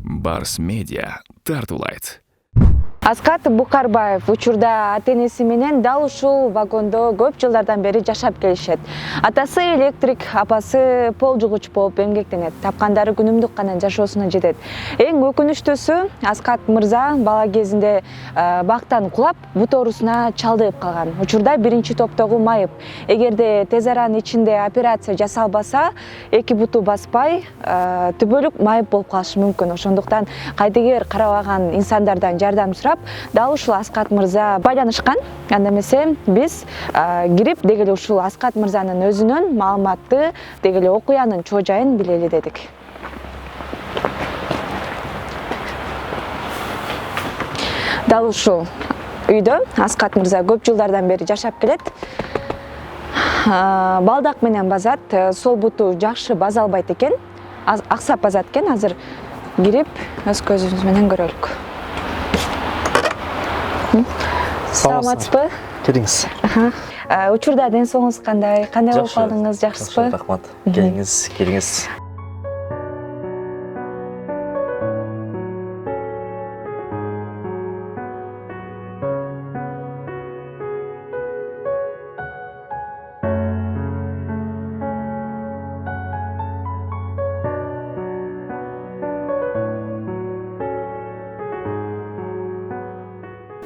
Барс Медиа тартуулайт. Аскат Букарбаев учурда ата-энеси менен дал ушул вагондо көп жылдардан бери жашап келишет. Атасы электрик, апасы пол жугуч болуп эмгектенет. Тапкандары күнүмдүк гана жашоосуна жетет. Эң өкүнүчтүүсү Аскат мырза бала кезинде бактан кулап, бут оорусуна чалдыгып калган. Учурда биринчи топтогу майып. Эгерде тез аранын ичинде операция жасалбаса, эки буту баспай, түбөлүк майып болуп калышы мүмкүн. Ошондуктан кайдыгер карабаган инсандардан жардам сурап, дал ушул Аскат мырза байланышкан. Анда эмесе биз кирип деги эле ушул Аскат мырзанын өзүнөн маалыматты, деги эле окуянын чоо жайын билели дедик. Дал ушул үйдө Аскат мырза көп жылдардан бери жашап келет. Балдак менен базат, сол буту жакшы база албайт экен. Аксап базат экен. Азыр кирип өз көзүбүз менен көрөлүк. Саламатсызбы? Келиңиз. Учурда ден соолугуңуз кандай? Кандай болуп калдыңыз? Жакшысызбы? Рахмат. Келиңиз.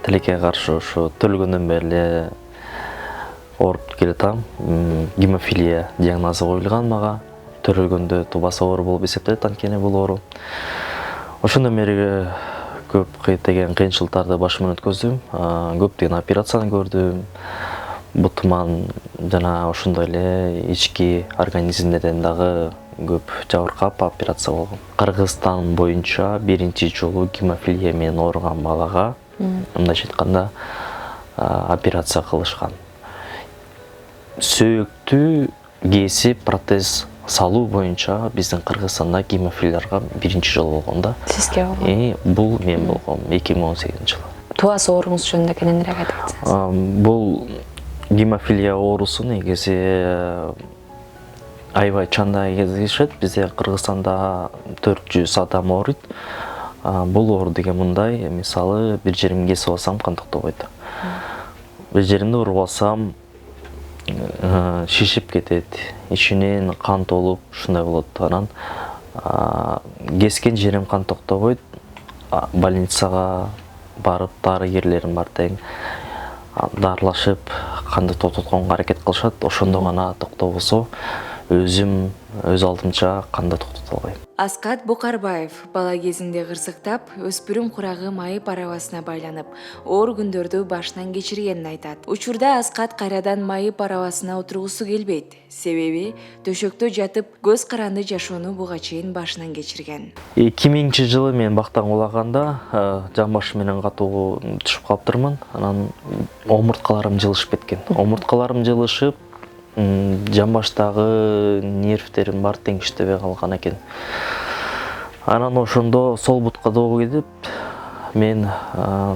Тилекке каршы ушу төлгөндөн бери эле ооруп келатам. Гемофилия диагнозу коюлган мага. Төрөлгөндө тубасы оору болуп эсептелет, анткени бул оору. Ошондон бери көптөгөн кыйынчылыктарды башыман өткөздүм. Көптөгөн операцияны көрдүм. Бутуман жана ошондой эле ички организмдерден дагы көп жабыркап операция болгон. Кыргызстан боюнча биринчи жолу гемофилия менен ооруган балага мындайча айтканда операция кылышкан. Сөөктү кесип протез салуу боюнча биздин Кыргызстанда гемофилияларга биринчи жолу болгон да. Сизге болгон? Бул мен болгом 2018-жылы. Тубасы ооруңуз жөнүндө кененирээк айтып кетсеңиз. Бул гемофилия оорусу негизи аябай чанда кездешет. Бизде Кыргызстанда 400 адам ооруйт. Бул оору деген мындай, мисалы бир жеримди кесип алсам кан токтобойт. Бир жеримди уруп алсам шишип кетет, ичинен кан толуп, ушундай болот. Анан кескен жерим кан токтобойт. Больницага барып, дарыгерлерим бар тең дарылашып, канды токтотконго аракет кылышат. Ошондо гана токтобосо өзүм өз алдымча канды токтото албайм. Аскат Букарбаев бала кезинде кырсыктап, өспүрүм курагы майып арабасына байланып, оор күндөрдү башынан кечиргенин айтат. Учурда Аскат кайрадан майып арабасына отургусу келбейт. Себеби төшөктө жатып, көз каранды жашоону буга чейин башынан кечирген. 2000-жылы мен бактан кулаганда жан башы менен катуу түшүп калыптырмын. Анан омурткаларым жылышып кеткен. Омурткаларым жылышып, жан баштагы нервтерим бар тең иштебей калган экен. Анан ошондо сол бутка добу кетип, мен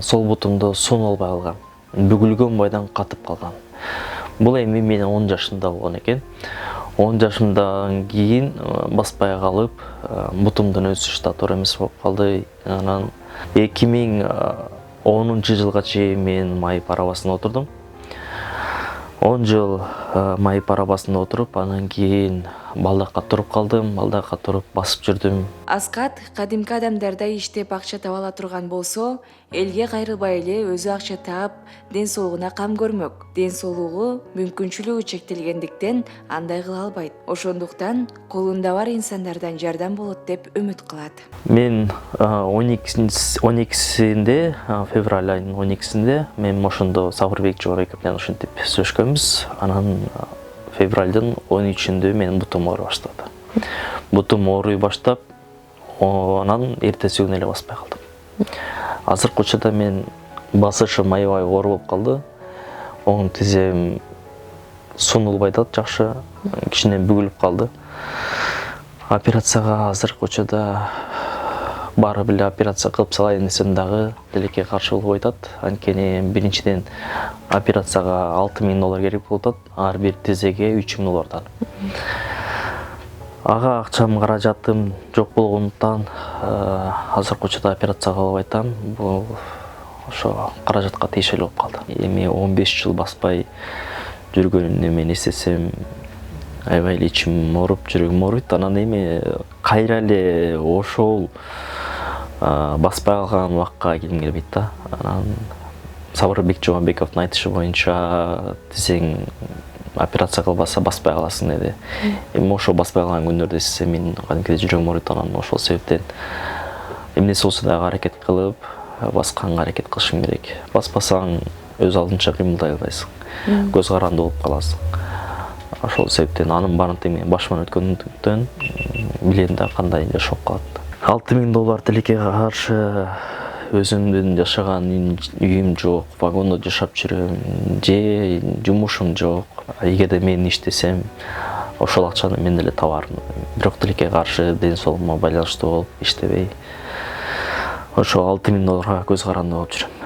сол бутумду сунуп албай калгам. Бүгүлгөн бойдон катып калган. Бул эми менин 10 жашымда болгон экен. 10 жашымдан кийин баспай калып, бутумдун өсүшү да туура эмес болуп калды. Анан 2010-жылга чейин мен майып арабасына отурдум. 10 жыл майып арабасында отуруп, анан кийин балдакка туруп калдым, балдакка туруп басып жүрдүм. Аскат кадимки адамдардай иштеп акча таба ала турган болсо, элге кайрылбай эле өзү акча таап, ден соолугуна кам көрмөк. Ден соолугу мүмкүнчүлүгү чектелгендиктен андай кыла албайт. Ошондуктан колунда бар инсандардан жардам болот деп үмүт кылат. Мен 12-синде, февраль айынын 12-синде мен ошондо Сабырбек Жогорбеков менен ушинтип сүйлөшкөнбүз. Анан февралдын 13-үндө менин бутум ооруй баштады. Бутум ооруй баштап, анан эртеси күнү эле баспай калдым. Азыркы учурда мен басышым аябай оор болуп калды. Оң тизем сунулбай атат жакшы, кичине бүгүлүп калды. Операцияга азыркы учурда барып эле операция кылып салайын десем дагы тилекке каршы болуп атат. Анткени биринчиден операцияга $6000 керек болуп атат, ар бир тизеге $3000. Ага акчам каражатым жок болгондуктан азыркы учурда операция кылып айтам. Бул ошо каражатка тиешелүү болуп калды. Эми 15 жыл баспай жүргөнүмдү мен эстесем аябай эле ичим ооруп, жүрөгүм ооруйт. Анан эми кайра эле ошол баспай калган убакка келгим келбейт да. Анан Сабырбек Жомабековдун айтышы боюнча тизең операция кылбаса баспай каласың деди. Эми ошо баспай калган күндөрдө эстесем мен кадимкидей жүрөгүм ооруйт. Анан ошол себептен эмнеси болсо дагы аракет кылып басканга аракет кылышым керек. Баспасаң өз алдынча кыймылдай албайсың. Көз каранды болуп каласың. Ошол себептен анын баарын тең башыман өткөндүктөн билем да кандай жашап калат. $6000 тилекке каршы өзүмдүн жашаган үйүм жок, вагондо жашап жүрөм, же жумушум жок. Эгерде мен иштесем, ошол акчаны мен деле табармын. Бирок тилекке каршы ден соолугума байланыштуу болуп иштебей, ошо $6000 көз каранды болуп жүрөм.